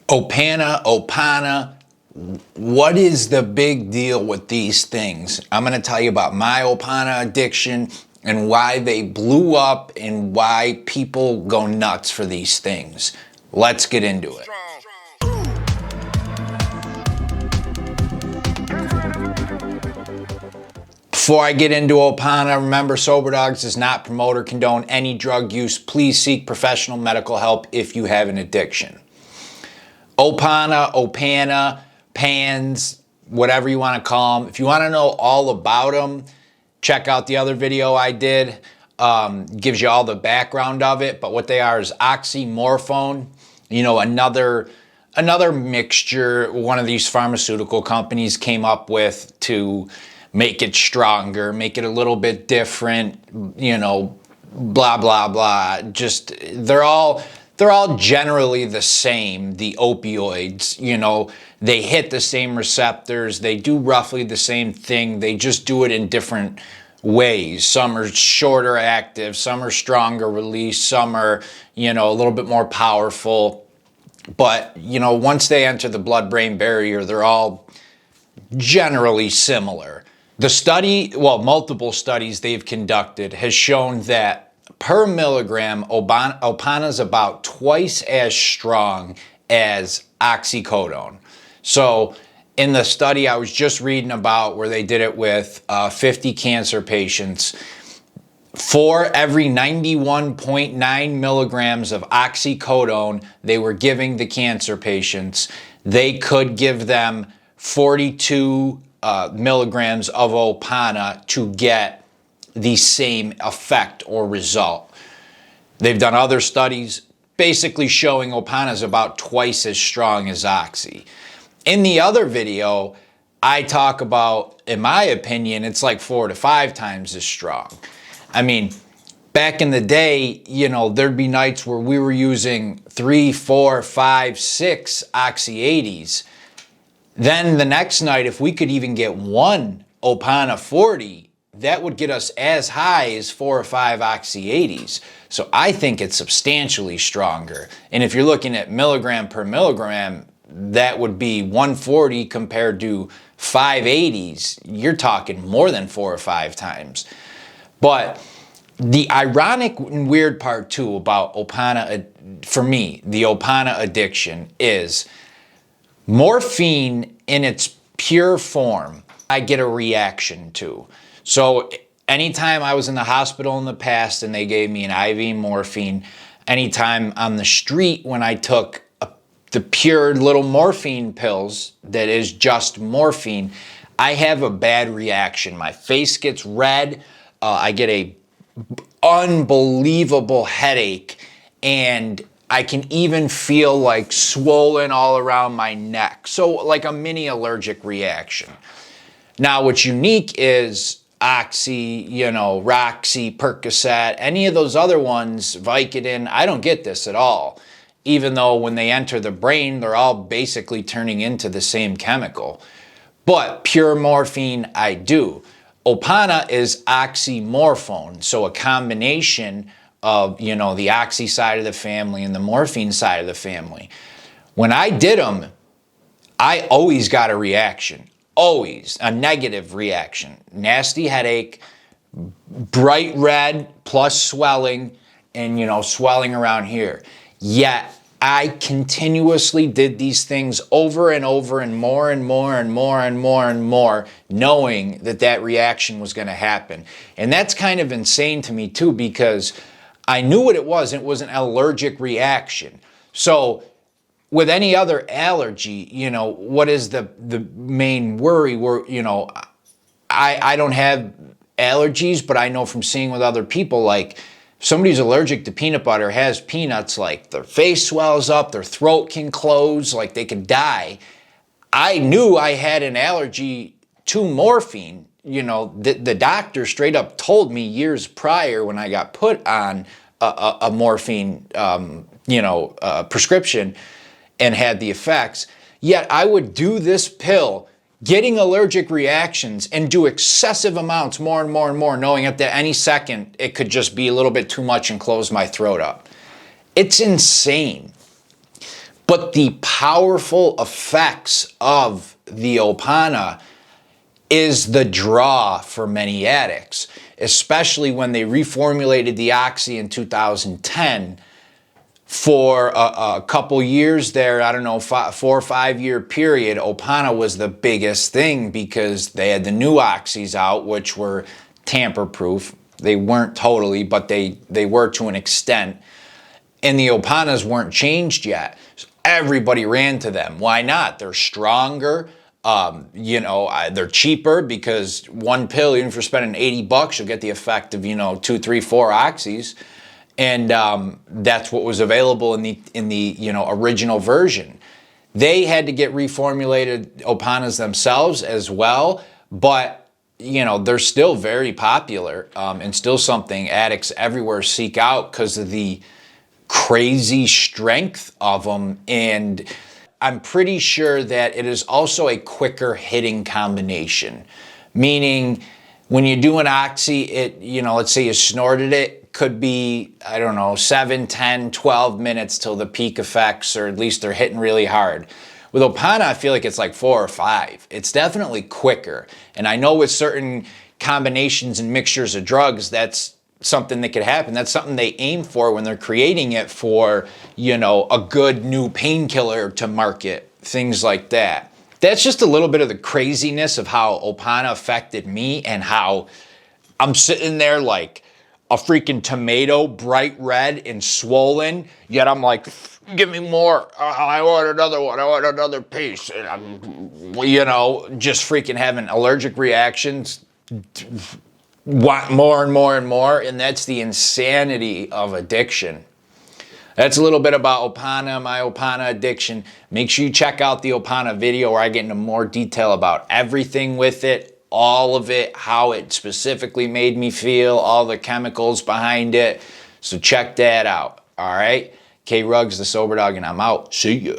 Opana, what is the big deal with these things? I'm going to tell you about my Opana addiction and why they blew up and why people go nuts for these things. Let's get into it. Before I get into Opana, remember Soberdogs does not promote or condone any drug use. Please seek professional medical help if you have an addiction. Opana, pans, whatever you want to call them. If you want to know all about them, check out the other video I did. Gives you all the background of it. But what they are is oxymorphone. You know, another mixture one of these pharmaceutical companies came up with to make it stronger, make it a little bit different, you know, blah, blah, blah. Just, they're all generally the same, the opioids, you know, they hit the same receptors, they do roughly the same thing, they just do it in different ways. Some are shorter active, some are stronger release, some are, you know, a little bit more powerful. But, you know, once they enter the blood-brain barrier, they're all generally similar. The study, well, multiple studies they've conducted has shown that per milligram, Opana is about twice as strong as oxycodone. So in the study I was just reading about where they did it with 50 cancer patients, for every 91.9 milligrams of oxycodone they were giving the cancer patients, they could give them 42 milligrams of Opana to get the same effect or result. They've done other studies basically showing Opana is about twice as strong as oxy. In the other video, I talk about, in my opinion, it's like 4 to 5 times as strong. I mean, back in the day, you know, there'd be nights where we were using 3, 4, 5, 6 oxy 80s. Then the next night, if we could even get one Opana 40, that would get us as high as 4 or 5 oxy 80s. So I think it's substantially stronger. And if you're looking at milligram per milligram, that would be 140 compared to 580s. You're talking more than 4 or 5 times. But the ironic and weird part too about Opana, for me, the Opana addiction is morphine in its pure form, I get a reaction to. So anytime I was in the hospital in the past and they gave me an IV morphine, anytime on the street when I took the pure little morphine pills that is just morphine, I have a bad reaction. My face gets red, I get a unbelievable headache, and I can even feel like swollen all around my neck. So like a mini allergic reaction. Now what's unique is Oxy, you know, Roxy, Percocet, any of those other ones, Vicodin, I don't get this at all. Even though when they enter the brain, they're all basically turning into the same chemical. But pure morphine, I do. Opana is oxymorphone, so a combination of, you know, the oxy side of the family and the morphine side of the family. When I did them, I always got a reaction, always a negative reaction. Nasty headache, bright red plus swelling, and, you know, swelling around here. Yet I continuously did these things over and over and more and more and more and more and more, knowing that that reaction was going to happen. And that's kind of insane to me too, because I knew what it was. It was an allergic reaction. So with any other allergy, you know, what is the main worry? You know, I don't have allergies, but I know from seeing with other people, like if somebody's allergic to peanut butter, has peanuts, like their face swells up, their throat can close, like they could die. I knew I had an allergy to morphine. You know, the doctor straight up told me years prior when I got put on a morphine, prescription and had the effects. Yet I would do this pill, getting allergic reactions, and do excessive amounts more and more and more, knowing that any second it could just be a little bit too much and close my throat up. It's insane. But the powerful effects of the Opana is the draw for many addicts, especially when they reformulated the Oxy in 2010. For a couple years there, I don't know, 4 or 5 year period, Opana was the biggest thing because they had the new Oxys out, which were tamper-proof. They weren't totally, but they were to an extent. And the Opanas weren't changed yet. So everybody ran to them. Why not? They're stronger. They're cheaper because one pill, even for spending $80, you'll get the effect of, 2, 3, 4 Oxys. And that's what was available in the original version. They had to get reformulated Opanas themselves as well, but they're still very popular and still something addicts everywhere seek out because of the crazy strength of them. And I'm pretty sure that it is also a quicker hitting combination, meaning when you do an Oxy, let's say you snorted it, could be, 7, 10, 12 minutes till the peak effects, or at least they're hitting really hard. With Opana, I feel like it's like 4 or 5. It's definitely quicker. And I know with certain combinations and mixtures of drugs, that's something that could happen. That's something they aim for when they're creating it for, a good new painkiller to market, things like that. That's just a little bit of the craziness of how Opana affected me and how I'm sitting there like a freaking tomato, bright red and swollen, yet I'm like, give me more. I want another one. I want another piece. And I'm, just freaking having allergic reactions, want more and more and more. And that's the insanity of addiction. That's a little bit about Opana, my Opana addiction. Make sure you check out the Opana video where I get into more detail about everything with it. All of it, how it specifically made me feel, all the chemicals behind it. So check that out. All right. K Ruggs, the Sober Dog, and I'm out. See ya.